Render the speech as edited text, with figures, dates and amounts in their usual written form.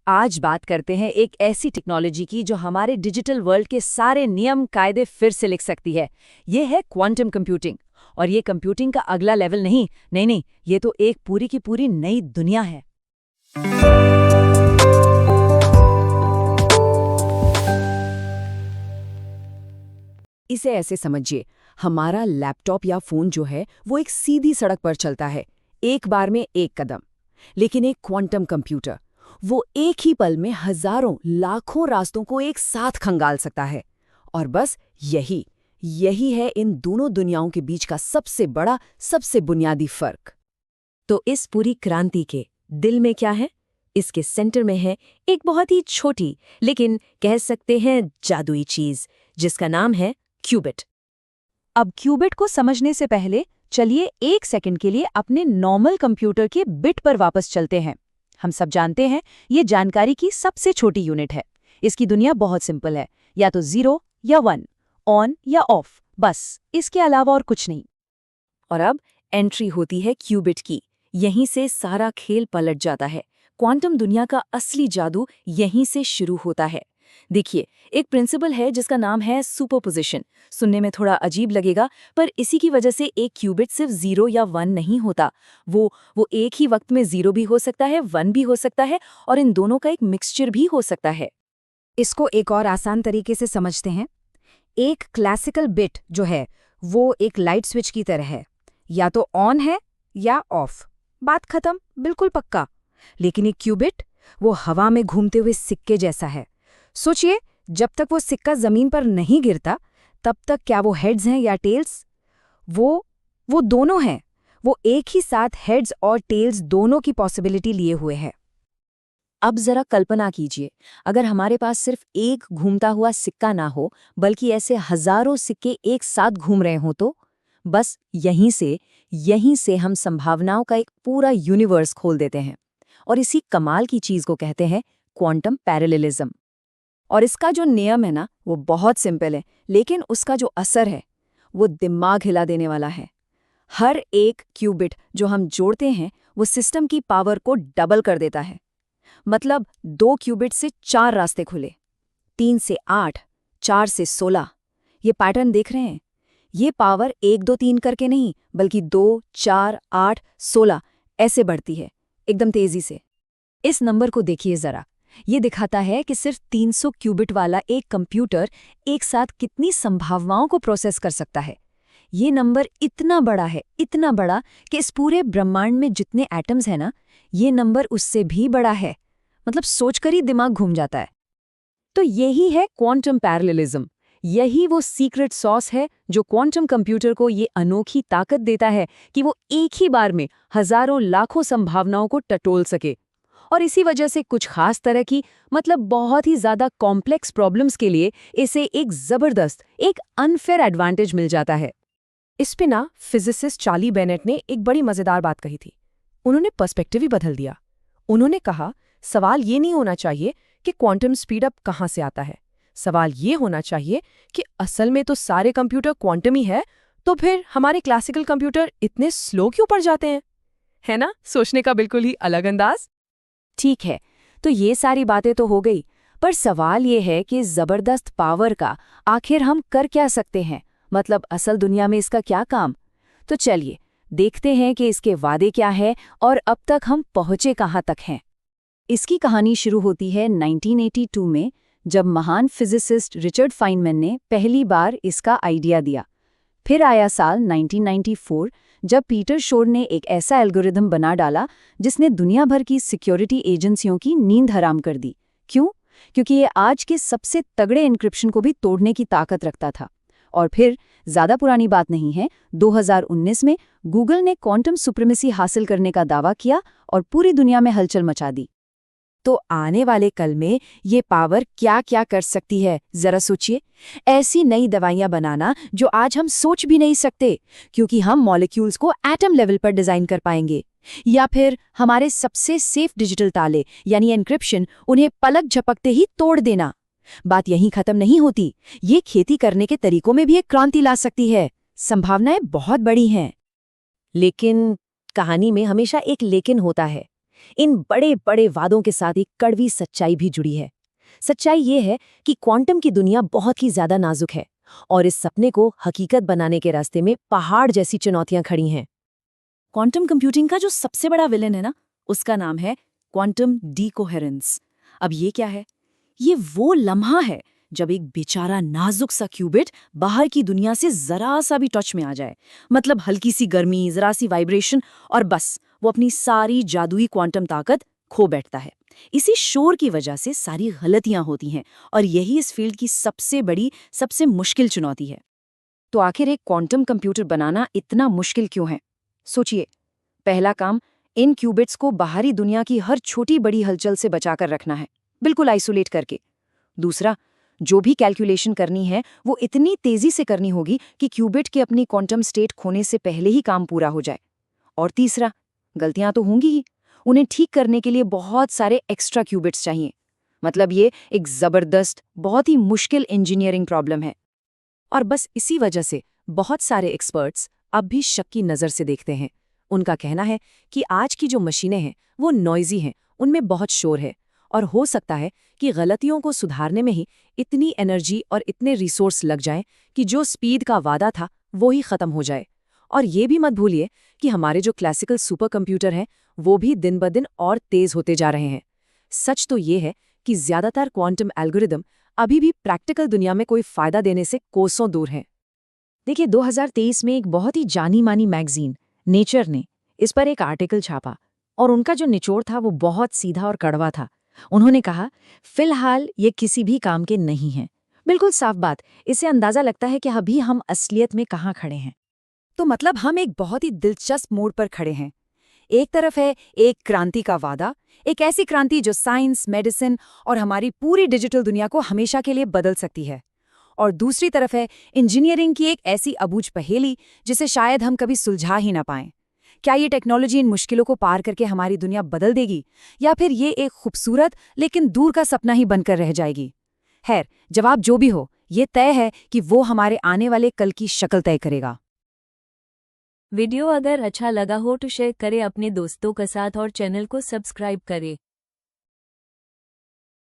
आज बात करते हैं एक ऐसी टेक्नोलॉजी की जो हमारे डिजिटल वर्ल्ड के सारे नियम कायदे फिर से लिख सकती है। ये है क्वांटम कंप्यूटिंग। और ये कंप्यूटिंग का अगला लेवल नहीं, ये तो एक पूरी की पूरी नई दुनिया है। इसे ऐसे समझिए, हमारा लैपटॉप या फोन जो है वो एक सीधी सड़क पर चलता है, एक बार में एक कदम। लेकिन एक क्वांटम कंप्यूटर वो एक ही पल में हजारों लाखों रास्तों को एक साथ खंगाल सकता है। और बस यही है इन दोनों दुनियाओं के बीच का सबसे बड़ा, सबसे बुनियादी फर्क। तो इस पूरी क्रांति के दिल में क्या है? इसके सेंटर में है एक बहुत ही छोटी, लेकिन कह सकते हैं जादुई चीज, जिसका नाम है क्यूबिट। अब क्यूबिट को समझने से पहले चलिए एक सेकंड के लिए अपने नॉर्मल कंप्यूटर के बिट पर वापस चलते हैं। हम सब जानते हैं ये जानकारी की सबसे छोटी यूनिट है। इसकी दुनिया बहुत सिंपल है, या तो 0 या 1, ऑन या ऑफ, बस इसके अलावा और कुछ नहीं। और अब एंट्री होती है क्यूबिट की। यहीं से सारा खेल पलट जाता है। क्वांटम दुनिया का असली जादू यहीं से शुरू होता है। देखिए, एक प्रिंसिपल है जिसका नाम है सुपरपोजिशन। सुनने में थोड़ा अजीब लगेगा, पर इसी की वजह से एक क्यूबिट सिर्फ 0 या 1 नहीं होता। वो एक ही वक्त में 0 भी हो सकता है, 1 भी हो सकता है, और इन दोनों का एक मिक्सचर भी हो सकता है। इसको एक और आसान तरीके से समझते हैं। एक क्लासिकल बिट जो है वो एक लाइट स्विच की तरह है, या तो ऑन है या ऑफ, बात खत्म, बिल्कुल पक्का। लेकिन एक क्यूबिट वो हवा में घूमते हुए सिक्के जैसा है। सोचिए, जब तक वो सिक्का जमीन पर नहीं गिरता तब तक क्या वो हेड्स हैं या टेल्स? वो दोनों हैं। वो एक ही साथ हेड्स और टेल्स दोनों की पॉसिबिलिटी लिए हुए है। अब जरा कल्पना कीजिए, अगर हमारे पास सिर्फ एक घूमता हुआ सिक्का ना हो, बल्कि ऐसे हजारों सिक्के एक साथ घूम रहे हों, तो बस यहीं से हम संभावनाओं का एक पूरा यूनिवर्स खोल देते हैं। और इसी कमाल की चीज को कहते हैं क्वांटम पैरेललिज्म। और इसका जो नियम है ना, वो बहुत सिंपल है, लेकिन उसका जो असर है वो दिमाग हिला देने वाला है। हर एक क्यूबिट जो हम जोड़ते हैं वो सिस्टम की पावर को डबल कर देता है। मतलब 2 क्यूबिट से 4 रास्ते खुले, 3 से 8, 4 से 16। ये पैटर्न देख रहे हैं? ये पावर 1 2 3 करके नहीं, बल्कि 2 4 8 16 ऐसे बढ़ती है, एकदम तेजी से। इस नंबर को देखिए जरा। ये दिखाता है कि सिर्फ 300 क्यूबिट वाला एक कंप्यूटर एक साथ कितनी संभावनाओं को प्रोसेस कर सकता है। ये नंबर इतना बड़ा है, इतना बड़ा कि इस पूरे ब्रह्मांड में जितने एटम्स हैं ना, ये नंबर उससे भी बड़ा है। मतलब सोचकर ही दिमाग घूम जाता है। तो यही है क्वांटम पैरेललिज्म। यही वो सीक्रेट सॉस है जो क्वांटम कंप्यूटर को ये अनोखी ताकत देता है कि वो एक ही बार में हजारों लाखों संभावनाओं को टटोल सके। और इसी वजह से कुछ खास तरह की, मतलब बहुत ही ज्यादा कॉम्प्लेक्स प्रॉब्लम्स के लिए इसे एक जबरदस्त, एक अनफेयर एडवांटेज मिल जाता है। इस पे ना फिजिसिस्ट चार्ली बेनेट ने एक बड़ी मजेदार बात कही थी। उन्होंने पर्सपेक्टिव ही बदल दिया। उन्होंने कहा, सवाल ये नहीं होना चाहिए कि क्वांटम स्पीडअप कहाँ से आता है। सवाल ये होना चाहिए कि असल में तो सारे कंप्यूटर क्वांटम ही है, तो फिर हमारे क्लासिकल कंप्यूटर इतने स्लो क्यों पड़ जाते हैं? है ना, सोचने का बिल्कुल ही अलग अंदाज। ठीक है, तो ये सारी बातें तो हो गई, पर सवाल ये है कि इस जबरदस्त पावर का आखिर हम कर क्या सकते हैं? मतलब असल दुनिया में इसका क्या काम? तो चलिए देखते हैं कि इसके वादे क्या है और अब तक हम पहुंचे कहाँ तक हैं। इसकी कहानी शुरू होती है 1982 में, जब महान फिजिसिस्ट रिचर्ड फाइनमैन ने पहली बार इसका आइडिया दिया। फिर आया साल 1994, जब पीटर शोर ने एक ऐसा एल्गोरिदम बना डाला जिसने दुनिया भर की सिक्योरिटी एजेंसियों की नींद हराम कर दी। क्यों? क्योंकि ये आज के सबसे तगड़े एन्क्रिप्शन को भी तोड़ने की ताकत रखता था। और फिर ज्यादा पुरानी बात नहीं है, 2019 में गूगल ने क्वांटम सुप्रीमेसी हासिल करने का दावा किया और पूरी दुनिया में हलचल मचा दी। तो आने वाले कल में ये पावर क्या क्या कर सकती है, जरा सोचिए। ऐसी नई दवाइयां बनाना जो आज हम सोच भी नहीं सकते, क्योंकि हम मॉलिक्यूल्स को एटम लेवल पर डिजाइन कर पाएंगे। या फिर हमारे सबसे सेफ डिजिटल ताले यानी एन्क्रिप्शन, उन्हें पलक झपकते ही तोड़ देना। बात यहीं खत्म नहीं होती, ये खेती करने के तरीकों में भी एक क्रांति ला सकती है। संभावनाएं बहुत बड़ी हैं। लेकिन कहानी में हमेशा एक लेकिन होता है। इन बड़े बड़े वादों के साथ एक कड़वी सच्चाई भी जुड़ी है। सच्चाई ये है कि क्वांटम की दुनिया बहुत ही ज्यादा नाजुक है और इस सपने को हकीकत बनाने के रास्ते में पहाड़ जैसी चुनौतियां खड़ी हैं। क्वांटम कंप्यूटिंग का जो सबसे बड़ा विलेन है ना, उसका नाम है क्वांटम डीकोहेरेंस। अब ये क्या है? ये वो लम्हा है जब एक बेचारा नाजुक सा क्यूबिट बाहर की दुनिया से जरा सा भी टच में आ जाए, मतलब हल्की सी गर्मी, जरा सी वाइब्रेशन, और बस वो अपनी सारी जादुई क्वांटम ताकत खो बैठता है। इसी शोर की वजह से सारी गलतियां होती हैं और यही इस फील्ड की सबसे बड़ी, सबसे मुश्किल चुनौती है। तो आखिर एक क्वांटम कंप्यूटर बनाना इतना मुश्किल क्यों है? सोचिए, पहला काम, इन क्यूबिट्स को बाहरी दुनिया की हर छोटी बड़ी हलचल से बचाकर रखना है, बिल्कुल आइसोलेट करके। दूसरा, जो भी कैलकुलेशन करनी है वो इतनी तेजी से करनी होगी कि क्यूबिट के अपनी क्वांटम स्टेट खोने से पहले ही काम पूरा हो जाए। और तीसरा, गलतियां तो होंगी ही, उन्हें ठीक करने के लिए बहुत सारे एक्स्ट्रा क्यूबिट्स चाहिए। मतलब ये एक जबरदस्त, बहुत ही मुश्किल इंजीनियरिंग प्रॉब्लम है। और बस इसी वजह से बहुत सारे एक्सपर्ट्स अब भी शक की नज़र से देखते हैं। उनका कहना है कि आज की जो मशीनें हैं वो नॉइजी हैं, उनमें बहुत शोर है और हो सकता है कि गलतियों को सुधारने में ही इतनी एनर्जी और इतने रिसोर्स लग जाएं कि जो स्पीड का वादा था वो ही ख़त्म हो जाए। और ये भी मत भूलिए कि हमारे जो क्लासिकल सुपर कंप्यूटर हैं वो भी दिन ब दिन और तेज़ होते जा रहे हैं। सच तो ये है कि ज़्यादातर क्वांटम एल्गोरिदम अभी भी प्रैक्टिकल दुनिया में कोई फ़ायदा देने से कोसों दूर हैं। देखिए, 2023 में एक बहुत ही जानी मानी मैगजीन नेचर ने इस पर एक आर्टिकल छापा और उनका जो निचोड़ था वो बहुत सीधा और कड़वा था। उन्होंने कहा, फिलहाल ये किसी भी काम के नहीं हैं। बिल्कुल साफ बात, इससे अंदाजा लगता है कि अभी हम असलियत में कहाँ खड़े हैं। तो मतलब हम एक बहुत ही दिलचस्प मोड़ पर खड़े हैं। एक तरफ है एक क्रांति का वादा, एक ऐसी क्रांति जो साइंस, मेडिसिन और हमारी पूरी डिजिटल दुनिया को हमेशा के लिए बदल सकती है। और दूसरी तरफ है इंजीनियरिंग की एक ऐसी अबूझ पहेली जिसे शायद हम कभी सुलझा ही ना पाएं। क्या ये टेक्नोलॉजी इन मुश्किलों को पार करके हमारी दुनिया बदल देगी, या फिर ये एक खूबसूरत लेकिन दूर का सपना ही बनकर रह जाएगी? खैर, जवाब जो भी हो, ये तय है कि वो हमारे आने वाले कल की शक्ल तय करेगा। वीडियो अगर अच्छा लगा हो तो शेयर करें अपने दोस्तों के साथ और चैनल को सब्सक्राइब करें।